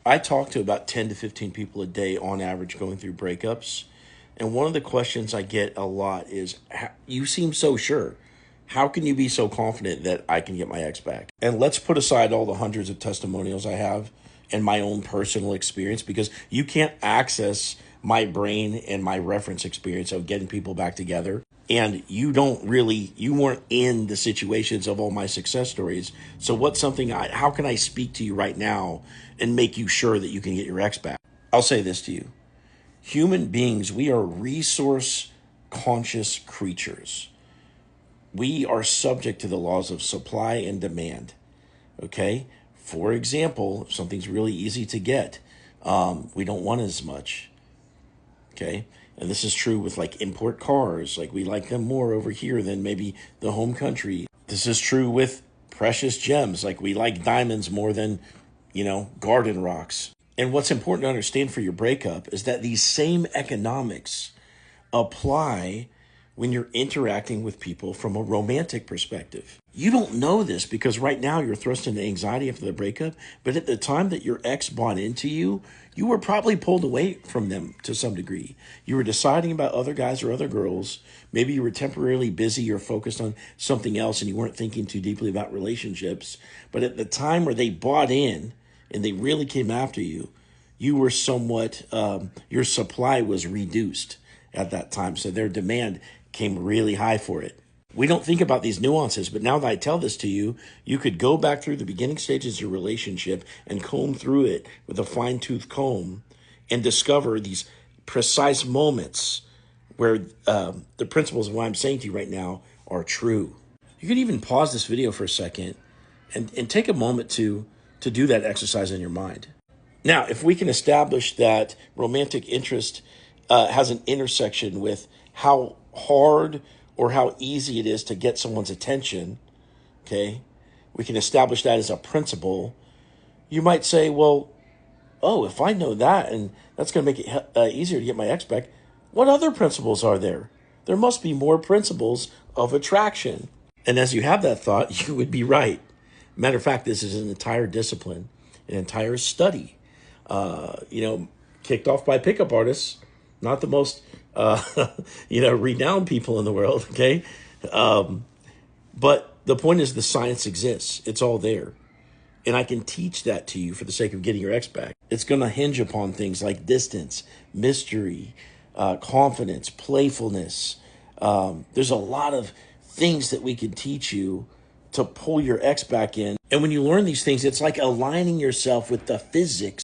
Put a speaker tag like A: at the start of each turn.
A: I talk to about 10 to 15 people a day on average going through breakups. And one of the questions I get a lot is, you seem so sure. How can you be so confident that I can get my ex back? And let's put aside all the hundreds of testimonials I have and my own personal experience, because you can't access my brain and my reference experience of getting people back together. And you weren't in the situations of all my success stories. So how can I speak to you right now and make you sure that you can get your ex back? I'll say this to you. Human beings, we are resource conscious creatures. We are subject to the laws of supply and demand. Okay? For example, if something's really easy to get, we don't want as much. Okay? And this is true with like import cars. Like we like them more over here than maybe the home country. This is true with precious gems. Like we like diamonds more than, garden rocks. And what's important to understand for your breakup is that these same economics apply when you're interacting with people from a romantic perspective. You don't know this because right now you're thrust into anxiety after the breakup, but at the time that your ex bought into you, you were probably pulled away from them to some degree. You were deciding about other guys or other girls. Maybe you were temporarily busy or focused on something else and you weren't thinking too deeply about relationships. But at the time where they bought in and they really came after you, you were your supply was reduced at that time. So their demand came really high for it. We don't think about these nuances, but now that I tell this to you, you could go back through the beginning stages of your relationship and comb through it with a fine-tooth comb and discover these precise moments where the principles of what I'm saying to you right now are true. You could even pause this video for a second and take a moment to do that exercise in your mind. Now, if we can establish that romantic interest has an intersection with how hard or how easy it is to get someone's attention, okay, we can establish that as a principle. You might say, well, if I know that and that's going to make it easier to get my ex back, what other principles are there? There must be more principles of attraction. And as you have that thought, you would be right. Matter of fact, this is an entire discipline, an entire study, kicked off by pickup artists, not the most, renowned people in the world, okay? But the point is the science exists. It's all there. And I can teach that to you for the sake of getting your ex back. It's going to hinge upon things like distance, mystery, confidence, playfulness. There's a lot of things that we can teach you to pull your ex back in. And when you learn these things, it's like aligning yourself with the physics